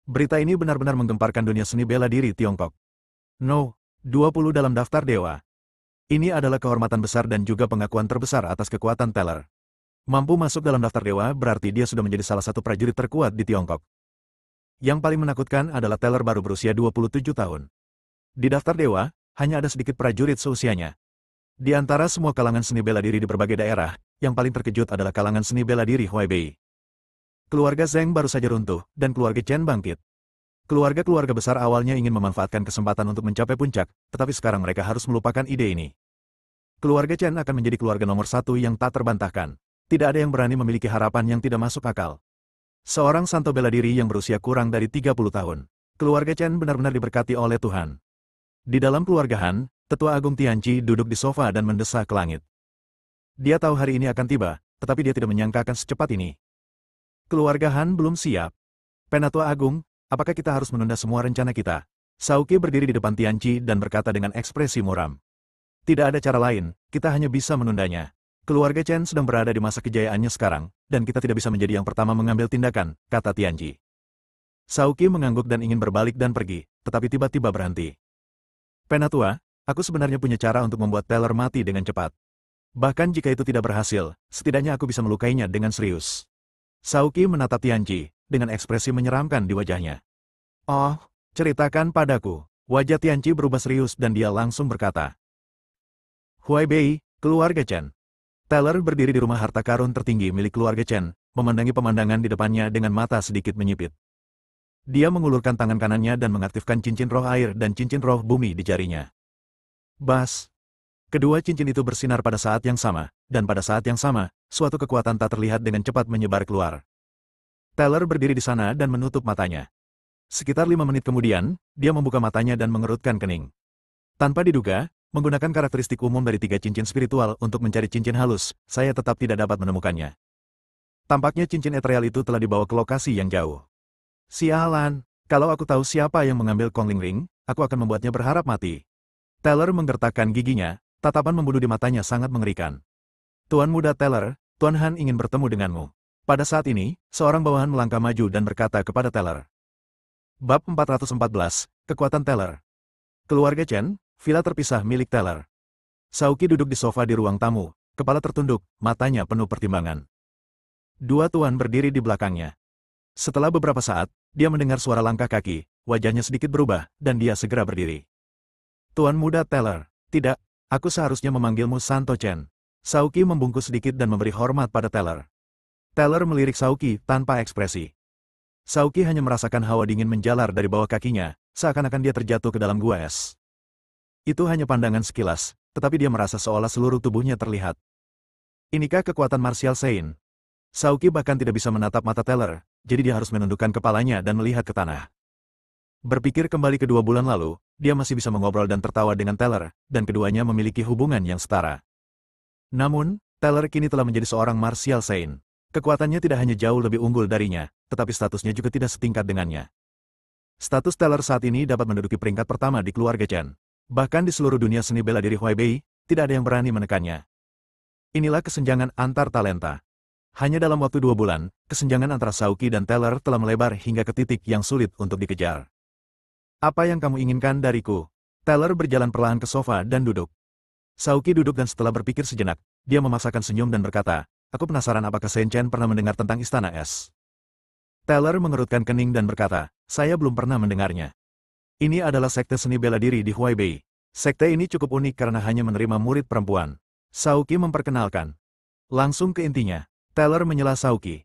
Berita ini benar-benar menggemparkan dunia seni bela diri Tiongkok. No, 20 dalam daftar dewa. Ini adalah kehormatan besar dan juga pengakuan terbesar atas kekuatan Taylor. Mampu masuk dalam daftar dewa berarti dia sudah menjadi salah satu prajurit terkuat di Tiongkok. Yang paling menakutkan adalah Taylor baru berusia 27 tahun. Di daftar dewa, hanya ada sedikit prajurit seusianya. Di antara semua kalangan seni bela diri di berbagai daerah, yang paling terkejut adalah kalangan seni bela diri Huaibei. Keluarga Zheng baru saja runtuh, dan keluarga Chen bangkit. Keluarga-keluarga besar awalnya ingin memanfaatkan kesempatan untuk mencapai puncak, tetapi sekarang mereka harus melupakan ide ini. Keluarga Chen akan menjadi keluarga nomor satu yang tak terbantahkan. Tidak ada yang berani memiliki harapan yang tidak masuk akal. Seorang santo bela diri yang berusia kurang dari 30 tahun. Keluarga Chen benar-benar diberkati oleh Tuhan. Di dalam keluarga Han, Tetua Agung Tianqi duduk di sofa dan mendesah ke langit. Dia tahu hari ini akan tiba, tetapi dia tidak menyangka akan secepat ini. Keluarga Han belum siap. Penatua Agung, apakah kita harus menunda semua rencana kita? Sauki berdiri di depan Tianqi dan berkata dengan ekspresi muram. Tidak ada cara lain, kita hanya bisa menundanya. Keluarga Chen sedang berada di masa kejayaannya sekarang, dan kita tidak bisa menjadi yang pertama mengambil tindakan, kata Tianqi. Sauki mengangguk dan ingin berbalik dan pergi, tetapi tiba-tiba berhenti. Penatua, aku sebenarnya punya cara untuk membuat Teller mati dengan cepat. Bahkan jika itu tidak berhasil, setidaknya aku bisa melukainya dengan serius. Sauki menatap Tianqi, dengan ekspresi menyeramkan di wajahnya. Oh, ceritakan padaku. Wajah Tianqi berubah serius dan dia langsung berkata. Huaibei, keluarga Chen. Teller berdiri di rumah harta karun tertinggi milik keluarga Chen, memandangi pemandangan di depannya dengan mata sedikit menyipit. Dia mengulurkan tangan kanannya dan mengaktifkan cincin roh air dan cincin roh bumi di jarinya. Bas! Kedua cincin itu bersinar pada saat yang sama, dan pada saat yang sama, suatu kekuatan tak terlihat dengan cepat menyebar keluar. Teller berdiri di sana dan menutup matanya. Sekitar 5 menit kemudian, dia membuka matanya dan mengerutkan kening. Tanpa diduga, menggunakan karakteristik umum dari 3 cincin spiritual untuk mencari cincin halus, saya tetap tidak dapat menemukannya. Tampaknya cincin ethereal itu telah dibawa ke lokasi yang jauh. Sialan, kalau aku tahu siapa yang mengambil Kongling Ring, aku akan membuatnya berharap mati. Teller menggertakkan giginya, tatapan membunuh di matanya sangat mengerikan. Tuan muda Teller, Tuan Han ingin bertemu denganmu. Pada saat ini, seorang bawahan melangkah maju dan berkata kepada Teller. Bab 414, Kekuatan Teller. Keluarga Chen, villa terpisah milik Teller. Sauki duduk di sofa di ruang tamu, kepala tertunduk, matanya penuh pertimbangan. Dua tuan berdiri di belakangnya. Setelah beberapa saat, dia mendengar suara langkah kaki, wajahnya sedikit berubah, dan dia segera berdiri. Tuan muda Teller, tidak, aku seharusnya memanggilmu Santo Chen. Sauki membungkuk sedikit dan memberi hormat pada Teller. Teller melirik Sauki tanpa ekspresi. Sauki hanya merasakan hawa dingin menjalar dari bawah kakinya, seakan-akan dia terjatuh ke dalam gua es. Itu hanya pandangan sekilas, tetapi dia merasa seolah seluruh tubuhnya terlihat. Inikah kekuatan martial Sein? Sauki bahkan tidak bisa menatap mata Teller, jadi dia harus menundukkan kepalanya dan melihat ke tanah. Berpikir kembali ke 2 bulan lalu, dia masih bisa mengobrol dan tertawa dengan Teller, dan keduanya memiliki hubungan yang setara. Namun, Teller kini telah menjadi seorang martial Sein. Kekuatannya tidak hanya jauh lebih unggul darinya, tetapi statusnya juga tidak setingkat dengannya. Status Teller saat ini dapat menduduki peringkat pertama di keluarga Chen. Bahkan di seluruh dunia seni bela diri Huaibei, tidak ada yang berani menekannya. Inilah kesenjangan antar talenta. Hanya dalam waktu 2 bulan, kesenjangan antara Sauki dan Teller telah melebar hingga ke titik yang sulit untuk dikejar. Apa yang kamu inginkan dariku? Teller berjalan perlahan ke sofa dan duduk. Sauki duduk dan setelah berpikir sejenak, dia memaksakan senyum dan berkata, aku penasaran apakah Shen Chen pernah mendengar tentang Istana Es. Teller mengerutkan kening dan berkata, saya belum pernah mendengarnya. Ini adalah sekte seni bela diri di Huaibei. Sekte ini cukup unik karena hanya menerima murid perempuan. Sauki memperkenalkan. Langsung ke intinya, Teller menyela Sauki.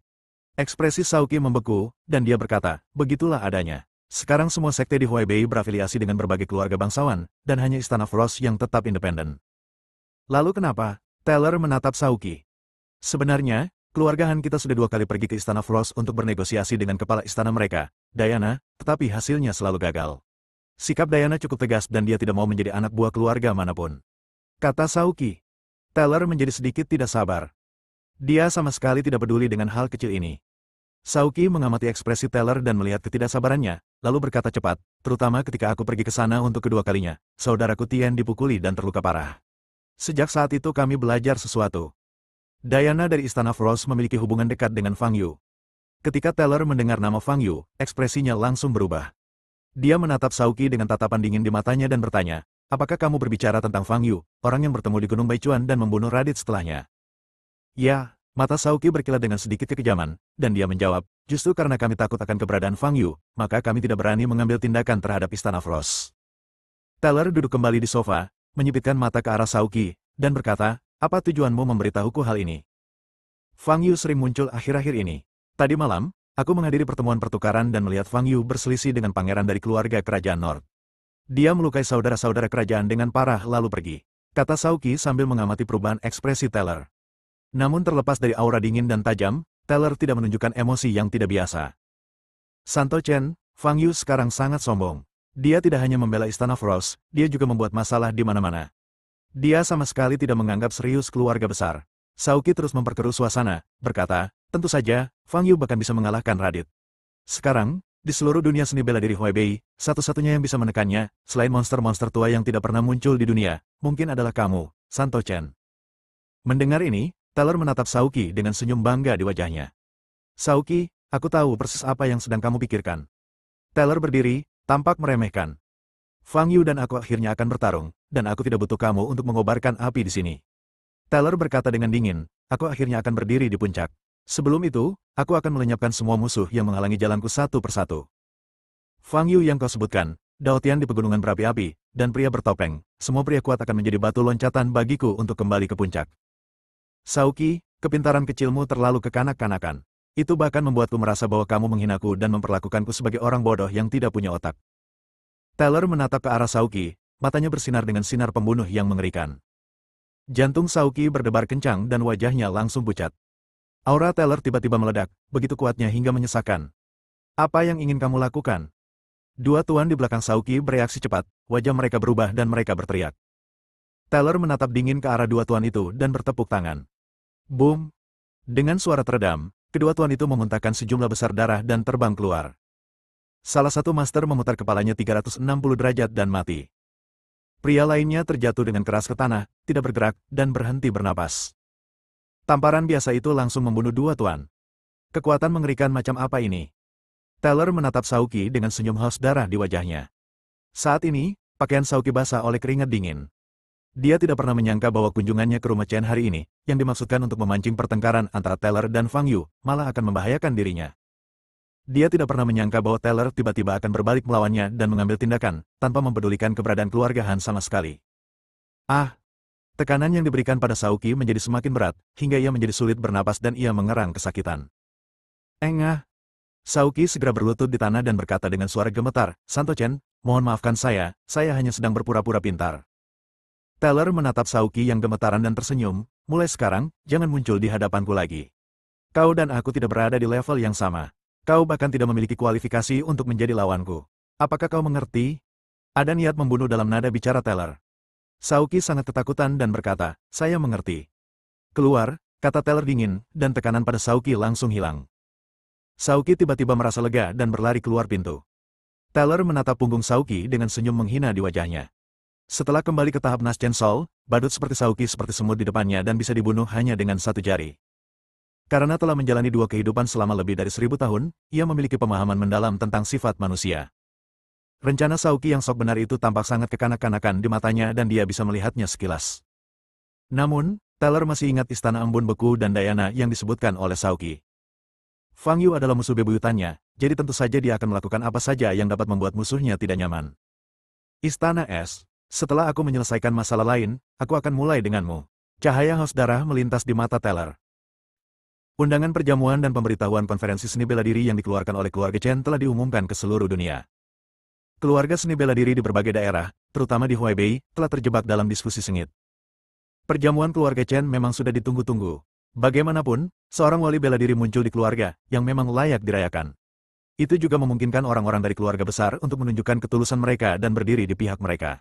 Ekspresi Sauki membeku, dan dia berkata, begitulah adanya. Sekarang semua sekte di Huaibei berafiliasi dengan berbagai keluarga bangsawan, dan hanya Istana Frost yang tetap independen. Lalu kenapa? Teller menatap Sauki. Sebenarnya, keluarga Han kita sudah 2 kali pergi ke Istana Frost untuk bernegosiasi dengan kepala istana mereka, Diana, tetapi hasilnya selalu gagal. Sikap Diana cukup tegas dan dia tidak mau menjadi anak buah keluarga manapun. Kata Sauki. Teller menjadi sedikit tidak sabar. Dia sama sekali tidak peduli dengan hal kecil ini. Sauki mengamati ekspresi Teller dan melihat ketidaksabarannya, lalu berkata cepat, terutama ketika aku pergi ke sana untuk kedua kalinya, saudaraku Tian dipukuli dan terluka parah. Sejak saat itu kami belajar sesuatu. Diana dari Istana Frost memiliki hubungan dekat dengan Fang Yu. Ketika Teller mendengar nama Fang Yu, ekspresinya langsung berubah. Dia menatap Sauki dengan tatapan dingin di matanya dan bertanya, apakah kamu berbicara tentang Fang Yu, orang yang bertemu di Gunung Baichuan dan membunuh Radit setelahnya? Ya, mata Sauki berkilat dengan sedikit kekejaman, dan dia menjawab, justru karena kami takut akan keberadaan Fang Yu, maka kami tidak berani mengambil tindakan terhadap Istana Frost. Teller duduk kembali di sofa, menyipitkan mata ke arah Sauki, dan berkata, apa tujuanmu memberitahuku hal ini? Fang Yu sering muncul akhir-akhir ini. Tadi malam, aku menghadiri pertemuan pertukaran dan melihat Fang Yu berselisih dengan pangeran dari keluarga kerajaan North. Dia melukai saudara-saudara kerajaan dengan parah lalu pergi, kata Saoki sambil mengamati perubahan ekspresi Taylor. Namun terlepas dari aura dingin dan tajam, Taylor tidak menunjukkan emosi yang tidak biasa. Santo Chen, Fang Yu sekarang sangat sombong. Dia tidak hanya membela Istana Frost, dia juga membuat masalah di mana-mana. Dia sama sekali tidak menganggap serius keluarga besar. Saoki terus memperkeruh suasana, berkata, tentu saja, Fang Yu bahkan bisa mengalahkan Radit. Sekarang, di seluruh dunia seni bela diri Huaibei, satu-satunya yang bisa menekannya, selain monster-monster tua yang tidak pernah muncul di dunia, mungkin adalah kamu, Santo Chen. Mendengar ini, Taylor menatap Saoki dengan senyum bangga di wajahnya. Saoki, aku tahu persis apa yang sedang kamu pikirkan. Taylor berdiri, tampak meremehkan. Fang Yu dan aku akhirnya akan bertarung, dan aku tidak butuh kamu untuk mengobarkan api di sini. Taylor berkata dengan dingin, aku akhirnya akan berdiri di puncak. Sebelum itu, aku akan melenyapkan semua musuh yang menghalangi jalanku satu persatu. Fang Yu yang kau sebutkan, Dao Tian di pegunungan berapi-api, dan pria bertopeng, semua pria kuat akan menjadi batu loncatan bagiku untuk kembali ke puncak. Saoki, kepintaran kecilmu terlalu kekanak-kanakan. Itu bahkan membuatku merasa bahwa kamu menghinaku dan memperlakukanku sebagai orang bodoh yang tidak punya otak. Taylor menatap ke arah Saoki, matanya bersinar dengan sinar pembunuh yang mengerikan. Jantung Saoki berdebar kencang dan wajahnya langsung pucat. Aura Taylor tiba-tiba meledak, begitu kuatnya hingga menyesakan. Apa yang ingin kamu lakukan? Dua tuan di belakang Saoki bereaksi cepat, wajah mereka berubah dan mereka berteriak. Taylor menatap dingin ke arah dua tuan itu dan bertepuk tangan. Boom! Dengan suara teredam, kedua tuan itu memuntahkan sejumlah besar darah dan terbang keluar. Salah satu master memutar kepalanya 360 derajat dan mati. Pria lainnya terjatuh dengan keras ke tanah, tidak bergerak, dan berhenti bernapas. Tamparan biasa itu langsung membunuh dua tuan. Kekuatan mengerikan macam apa ini? Taylor menatap Saoki dengan senyum haus darah di wajahnya. Saat ini, pakaian Saoki basah oleh keringat dingin. Dia tidak pernah menyangka bahwa kunjungannya ke rumah Chen hari ini, yang dimaksudkan untuk memancing pertengkaran antara Taylor dan Fang Yu, malah akan membahayakan dirinya. Dia tidak pernah menyangka bahwa Taylor tiba-tiba akan berbalik melawannya dan mengambil tindakan, tanpa mempedulikan keberadaan keluarga Han sama sekali. Tekanan yang diberikan pada Saoki menjadi semakin berat, hingga ia menjadi sulit bernapas dan ia mengerang kesakitan. Saoki segera berlutut di tanah dan berkata dengan suara gemetar, Santo Chen, mohon maafkan saya hanya sedang berpura-pura pintar. Taylor menatap Saoki yang gemetaran dan tersenyum, mulai sekarang, jangan muncul di hadapanku lagi. Kau dan aku tidak berada di level yang sama. Kau bahkan tidak memiliki kualifikasi untuk menjadi lawanku. Apakah kau mengerti? Ada niat membunuh dalam nada bicara Taylor. Saoki sangat ketakutan dan berkata, saya mengerti. Keluar, kata Taylor dingin, dan tekanan pada Saoki langsung hilang. Saoki tiba-tiba merasa lega dan berlari keluar pintu. Taylor menatap punggung Saoki dengan senyum menghina di wajahnya. Setelah kembali ke tahap Naschen Sol, badut seperti Saoki seperti semut di depannya dan bisa dibunuh hanya dengan satu jari. Karena telah menjalani dua kehidupan selama lebih dari 1000 tahun, ia memiliki pemahaman mendalam tentang sifat manusia. Rencana Saoki yang sok benar itu tampak sangat kekanak-kanakan di matanya dan dia bisa melihatnya sekilas. Namun, Taylor masih ingat istana embun beku dan Diana yang disebutkan oleh Saoki. Fang Yu adalah musuh bebuyutannya, jadi tentu saja dia akan melakukan apa saja yang dapat membuat musuhnya tidak nyaman. Istana Es. Setelah aku menyelesaikan masalah lain, aku akan mulai denganmu. Cahaya haus darah melintas di mata Taylor. Undangan perjamuan dan pemberitahuan konferensi seni bela diri yang dikeluarkan oleh keluarga Chen telah diumumkan ke seluruh dunia. Keluarga seni bela diri di berbagai daerah, terutama di Huaibei, telah terjebak dalam diskusi sengit. Perjamuan keluarga Chen memang sudah ditunggu-tunggu. Bagaimanapun, seorang wali bela diri muncul di keluarga yang memang layak dirayakan. Itu juga memungkinkan orang-orang dari keluarga besar untuk menunjukkan ketulusan mereka dan berdiri di pihak mereka.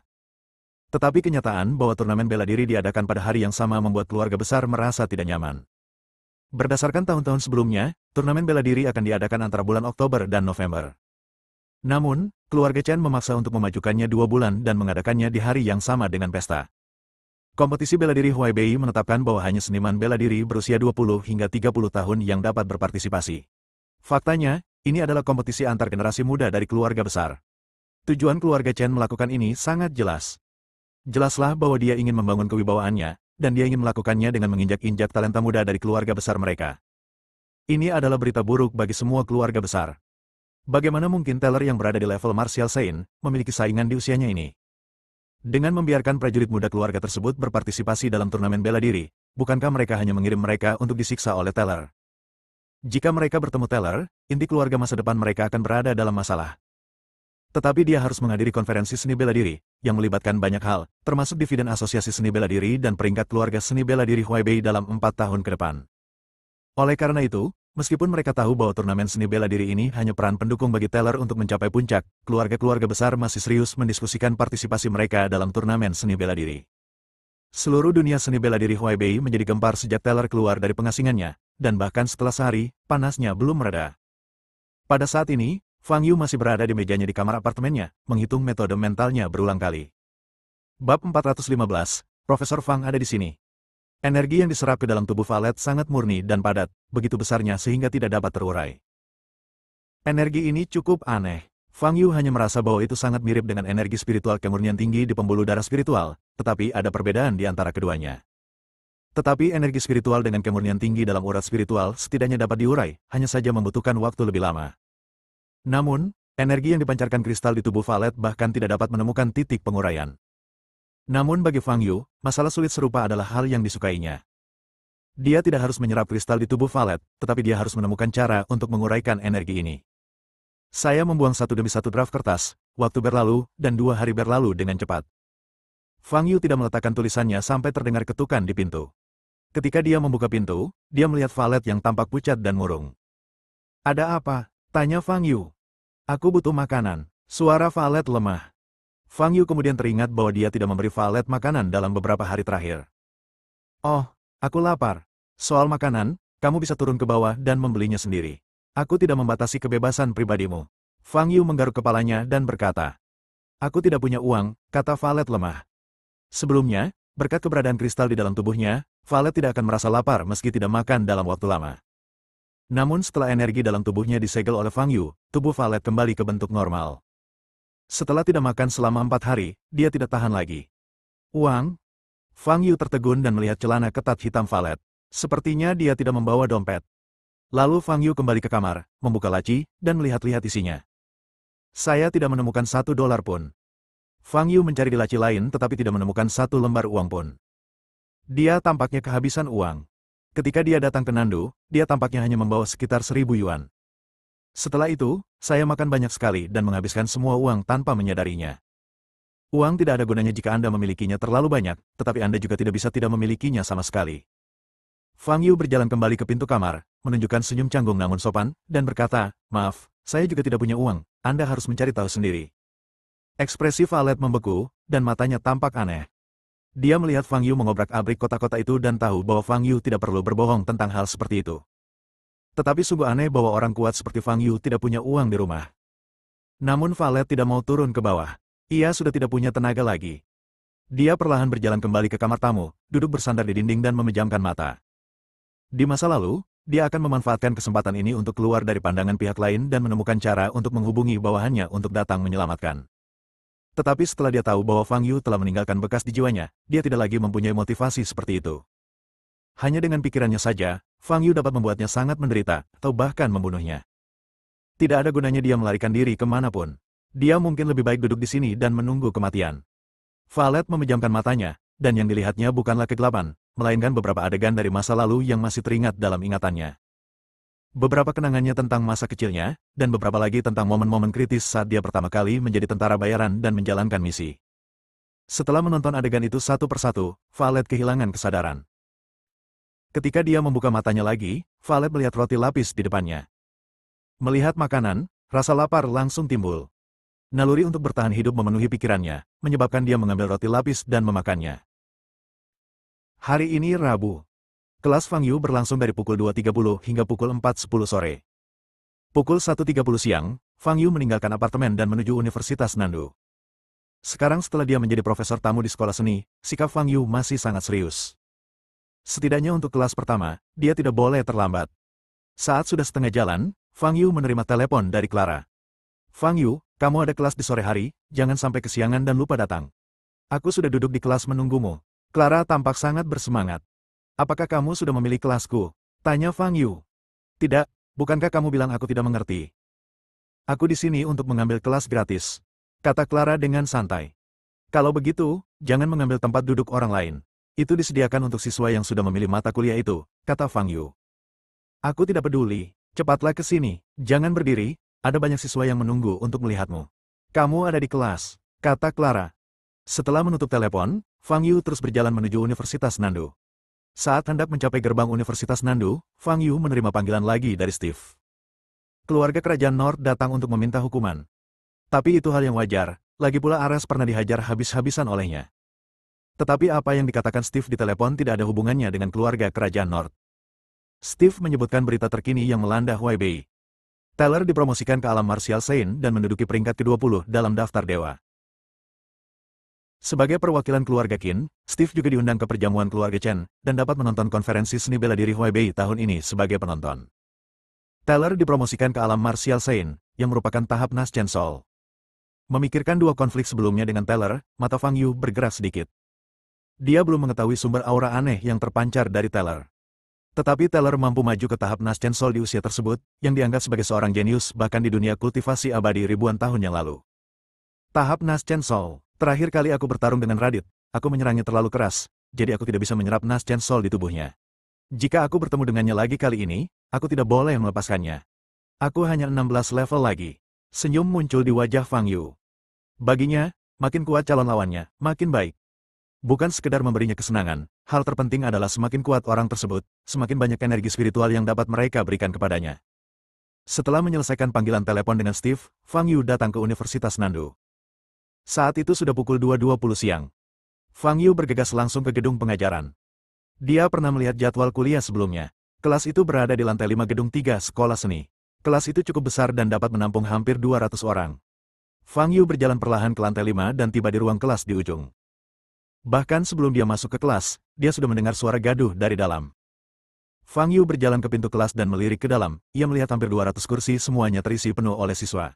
Tetapi kenyataan bahwa turnamen bela diri diadakan pada hari yang sama membuat keluarga besar merasa tidak nyaman. Berdasarkan tahun-tahun sebelumnya, turnamen bela diri akan diadakan antara bulan Oktober dan November. Namun, keluarga Chen memaksa untuk memajukannya 2 bulan dan mengadakannya di hari yang sama dengan pesta. Kompetisi bela diri Huaibei menetapkan bahwa hanya seniman bela diri berusia 20 hingga 30 tahun yang dapat berpartisipasi. Faktanya, ini adalah kompetisi antar generasi muda dari keluarga besar. Tujuan keluarga Chen melakukan ini sangat jelas. Jelaslah bahwa dia ingin membangun kewibawaannya, dan dia ingin melakukannya dengan menginjak-injak talenta muda dari keluarga besar mereka. Ini adalah berita buruk bagi semua keluarga besar. Bagaimana mungkin Taylor yang berada di level Martial Saint, memiliki saingan di usianya ini? Dengan membiarkan prajurit muda keluarga tersebut berpartisipasi dalam turnamen bela diri, bukankah mereka hanya mengirim mereka untuk disiksa oleh Teller? Jika mereka bertemu Teller, inti keluarga masa depan mereka akan berada dalam masalah. Tetapi dia harus menghadiri konferensi seni bela diri, yang melibatkan banyak hal, termasuk dividen Asosiasi Seni Bela Diri dan peringkat keluarga seni bela diri Huaibei dalam 4 tahun ke depan. Oleh karena itu, meskipun mereka tahu bahwa turnamen seni bela diri ini hanya peran pendukung bagi Teller untuk mencapai puncak, keluarga-keluarga besar masih serius mendiskusikan partisipasi mereka dalam turnamen seni bela diri. Seluruh dunia seni bela diri Huaibei menjadi gempar sejak Teller keluar dari pengasingannya, dan bahkan setelah sehari, panasnya belum mereda. Pada saat ini, Fang Yu masih berada di mejanya di kamar apartemennya, menghitung metode mentalnya berulang kali. Bab 415, Profesor Fang ada di sini. Energi yang diserap ke dalam tubuh Valet sangat murni dan padat, begitu besarnya sehingga tidak dapat terurai. Energi ini cukup aneh. Fang Yu hanya merasa bahwa itu sangat mirip dengan energi spiritual kemurnian tinggi di pembuluh darah spiritual, tetapi ada perbedaan di antara keduanya. Tetapi energi spiritual dengan kemurnian tinggi dalam urat spiritual setidaknya dapat diurai, hanya saja membutuhkan waktu lebih lama. Namun, energi yang dipancarkan kristal di tubuh Valet bahkan tidak dapat menemukan titik penguraian. Namun bagi Fang Yu, masalah sulit serupa adalah hal yang disukainya. Dia tidak harus menyerap kristal di tubuh Valet, tetapi dia harus menemukan cara untuk menguraikan energi ini. Saya membuang satu demi satu draft kertas, waktu berlalu, dan 2 hari berlalu dengan cepat. Fang Yu tidak meletakkan tulisannya sampai terdengar ketukan di pintu. Ketika dia membuka pintu, dia melihat Valet yang tampak pucat dan murung. Ada apa? Tanya Fang Yu. Aku butuh makanan. Suara Valet lemah. Fang Yu kemudian teringat bahwa dia tidak memberi Valet makanan dalam beberapa hari terakhir. Oh, aku lapar. Soal makanan, kamu bisa turun ke bawah dan membelinya sendiri. Aku tidak membatasi kebebasan pribadimu. Fang Yu menggaruk kepalanya dan berkata. Aku tidak punya uang, kata Valet lemah. Sebelumnya, berkat keberadaan kristal di dalam tubuhnya, Valet tidak akan merasa lapar meski tidak makan dalam waktu lama. Namun setelah energi dalam tubuhnya disegel oleh Fang Yu, tubuh Valet kembali ke bentuk normal. Setelah tidak makan selama 4 hari, dia tidak tahan lagi. Uang? Fang Yu tertegun dan melihat celana ketat hitam Valet. Sepertinya dia tidak membawa dompet. Lalu Fang Yu kembali ke kamar, membuka laci, dan melihat-lihat isinya. Saya tidak menemukan $1 pun. Fang Yu mencari di laci lain tetapi tidak menemukan 1 lembar uang pun. Dia tampaknya kehabisan uang. Ketika dia datang ke Nandu, dia tampaknya hanya membawa sekitar 1.000 yuan. Setelah itu, saya makan banyak sekali dan menghabiskan semua uang tanpa menyadarinya. Uang tidak ada gunanya jika Anda memilikinya terlalu banyak, tetapi Anda juga tidak bisa tidak memilikinya sama sekali. Fang Yu berjalan kembali ke pintu kamar, menunjukkan senyum canggung namun sopan, dan berkata, maaf, saya juga tidak punya uang, Anda harus mencari tahu sendiri. Ekspresi Valet membeku, dan matanya tampak aneh. Dia melihat Fang Yu mengobrak-abrik kotak-kotak itu dan tahu bahwa Fang Yu tidak perlu berbohong tentang hal seperti itu. Tetapi sungguh aneh bahwa orang kuat seperti Fang Yu tidak punya uang di rumah. Namun Valet tidak mau turun ke bawah. Ia sudah tidak punya tenaga lagi. Dia perlahan berjalan kembali ke kamar tamu, duduk bersandar di dinding dan memejamkan mata. Di masa lalu, dia akan memanfaatkan kesempatan ini untuk keluar dari pandangan pihak lain dan menemukan cara untuk menghubungi bawahannya untuk datang menyelamatkan. Tetapi setelah dia tahu bahwa Fang Yu telah meninggalkan bekas di jiwanya, dia tidak lagi mempunyai motivasi seperti itu. Hanya dengan pikirannya saja, Fang Yu dapat membuatnya sangat menderita, atau bahkan membunuhnya. Tidak ada gunanya dia melarikan diri kemanapun. Dia mungkin lebih baik duduk di sini dan menunggu kematian. Valet memejamkan matanya, dan yang dilihatnya bukanlah kegelapan, melainkan beberapa adegan dari masa lalu yang masih teringat dalam ingatannya. Beberapa kenangannya tentang masa kecilnya, dan beberapa lagi tentang momen-momen kritis saat dia pertama kali menjadi tentara bayaran dan menjalankan misi. Setelah menonton adegan itu satu persatu, Valet kehilangan kesadaran. Ketika dia membuka matanya lagi, Valet melihat roti lapis di depannya. Melihat makanan, rasa lapar langsung timbul. Naluri untuk bertahan hidup memenuhi pikirannya, menyebabkan dia mengambil roti lapis dan memakannya. Hari ini Rabu. Kelas Fang Yu berlangsung dari pukul 2.30 hingga pukul 4.10 sore. Pukul 1.30 siang, Fang Yu meninggalkan apartemen dan menuju Universitas Nandu. Sekarang setelah dia menjadi profesor tamu di sekolah seni, sikap Fang Yu masih sangat serius. Setidaknya untuk kelas pertama, dia tidak boleh terlambat. Saat sudah setengah jalan, Fang Yu menerima telepon dari Clara. Fang Yu, kamu ada kelas di sore hari, jangan sampai kesiangan dan lupa datang. Aku sudah duduk di kelas menunggumu. Clara tampak sangat bersemangat. Apakah kamu sudah memilih kelasku? Tanya Fang Yu. Tidak, bukankah kamu bilang aku tidak mengerti? Aku di sini untuk mengambil kelas gratis, kata Clara dengan santai. Kalau begitu, jangan mengambil tempat duduk orang lain. Itu disediakan untuk siswa yang sudah memilih mata kuliah itu, kata Fang Yu. Aku tidak peduli, cepatlah ke sini, jangan berdiri, ada banyak siswa yang menunggu untuk melihatmu. Kamu ada di kelas, kata Clara. Setelah menutup telepon, Fang Yu terus berjalan menuju Universitas Nandu. Saat hendak mencapai gerbang Universitas Nandu, Fang Yu menerima panggilan lagi dari Steve. Keluarga kerajaan North datang untuk meminta hukuman. Tapi itu hal yang wajar, lagi pula Ares pernah dihajar habis-habisan olehnya. Tetapi apa yang dikatakan Steve di telepon tidak ada hubungannya dengan keluarga kerajaan North. Steve menyebutkan berita terkini yang melanda Huaibei. Tyler dipromosikan ke alam martial Saint dan menduduki peringkat ke-20 dalam daftar dewa. Sebagai perwakilan keluarga Qin, Steve juga diundang ke perjamuan keluarga Chen dan dapat menonton konferensi seni bela diri Huaibei tahun ini sebagai penonton. Tyler dipromosikan ke alam martial Saint, yang merupakan tahap Naschen Soul. Memikirkan dua konflik sebelumnya dengan Tyler, mata Fang Yu bergerak sedikit. Dia belum mengetahui sumber aura aneh yang terpancar dari Tyler. Tetapi Tyler mampu maju ke tahap Naschen Soul di usia tersebut, yang dianggap sebagai seorang jenius bahkan di dunia kultivasi abadi ribuan tahun yang lalu. Tahap Naschen Soul. Terakhir kali aku bertarung dengan Radit, aku menyerangnya terlalu keras, jadi aku tidak bisa menyerap Naschen Soul di tubuhnya. Jika aku bertemu dengannya lagi kali ini, aku tidak boleh melepaskannya. Aku hanya 16 level lagi. Senyum muncul di wajah Fang Yu. Baginya, makin kuat calon lawannya, makin baik. Bukan sekedar memberinya kesenangan, hal terpenting adalah semakin kuat orang tersebut, semakin banyak energi spiritual yang dapat mereka berikan kepadanya. Setelah menyelesaikan panggilan telepon dengan Steve, Fang Yu datang ke Universitas Nandu. Saat itu sudah pukul 2.20 siang. Fang Yu bergegas langsung ke gedung pengajaran. Dia pernah melihat jadwal kuliah sebelumnya. Kelas itu berada di lantai 5 gedung 3 sekolah seni. Kelas itu cukup besar dan dapat menampung hampir 200 orang. Fang Yu berjalan perlahan ke lantai 5 dan tiba di ruang kelas di ujung. Bahkan sebelum dia masuk ke kelas, dia sudah mendengar suara gaduh dari dalam. Fang Yu berjalan ke pintu kelas dan melirik ke dalam, ia melihat hampir 200 kursi semuanya terisi penuh oleh siswa.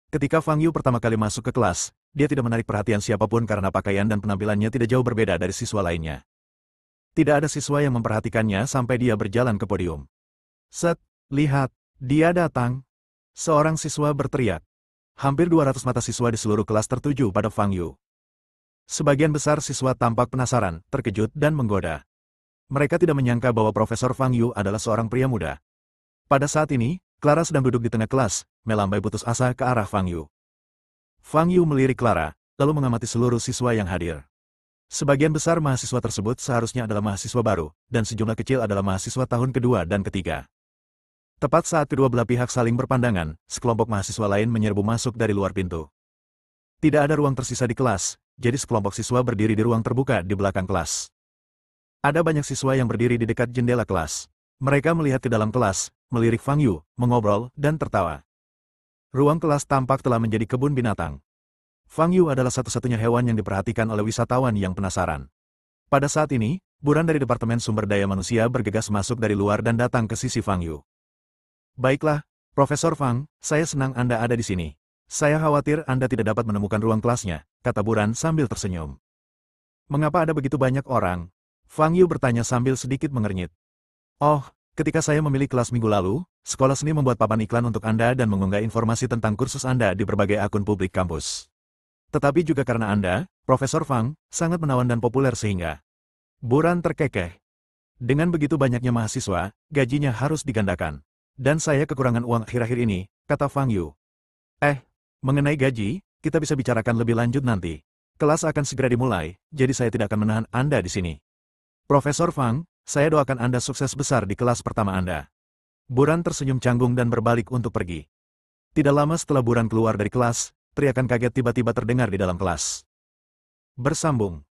Ketika Fang Yu pertama kali masuk ke kelas, dia tidak menarik perhatian siapapun karena pakaian dan penampilannya tidak jauh berbeda dari siswa lainnya. Tidak ada siswa yang memperhatikannya sampai dia berjalan ke podium. Set, lihat, dia datang. Seorang siswa berteriak. Hampir 200 mata siswa di seluruh kelas tertuju pada Fang Yu. Sebagian besar siswa tampak penasaran, terkejut dan menggoda. Mereka tidak menyangka bahwa Profesor Fang Yu adalah seorang pria muda. Pada saat ini, Clara sedang duduk di tengah kelas, melambai putus asa ke arah Fang Yu. Fang Yu melirik Clara, lalu mengamati seluruh siswa yang hadir. Sebagian besar mahasiswa tersebut seharusnya adalah mahasiswa baru, dan sejumlah kecil adalah mahasiswa tahun kedua dan ketiga. Tepat saat kedua belah pihak saling berpandangan, sekelompok mahasiswa lain menyerbu masuk dari luar pintu. Tidak ada ruang tersisa di kelas, jadi sekelompok siswa berdiri di ruang terbuka di belakang kelas. Ada banyak siswa yang berdiri di dekat jendela kelas. Mereka melihat ke dalam kelas, melirik Fang Yu, mengobrol, dan tertawa. Ruang kelas tampak telah menjadi kebun binatang. Fang Yu adalah satu-satunya hewan yang diperhatikan oleh wisatawan yang penasaran. Pada saat ini, buran dari Departemen Sumber Daya Manusia bergegas masuk dari luar dan datang ke sisi Fang Yu. Baiklah, Profesor Fang, saya senang Anda ada di sini. Saya khawatir Anda tidak dapat menemukan ruang kelasnya, kata Buran sambil tersenyum. Mengapa ada begitu banyak orang? Fang Yu bertanya sambil sedikit mengernyit. Oh, ketika saya memilih kelas minggu lalu, sekolah seni membuat papan iklan untuk Anda dan mengunggah informasi tentang kursus Anda di berbagai akun publik kampus. Tetapi juga karena Anda, Profesor Fang, sangat menawan dan populer sehingga Buran terkekeh. Dengan begitu banyaknya mahasiswa, gajinya harus digandakan. Dan saya kekurangan uang akhir-akhir ini, kata Fang Yu. Mengenai gaji, kita bisa bicarakan lebih lanjut nanti. Kelas akan segera dimulai, jadi saya tidak akan menahan Anda di sini. Profesor Fang, saya doakan Anda sukses besar di kelas pertama Anda. Buran tersenyum canggung dan berbalik untuk pergi. Tidak lama setelah Buran keluar dari kelas, teriakan kaget tiba-tiba terdengar di dalam kelas. Bersambung.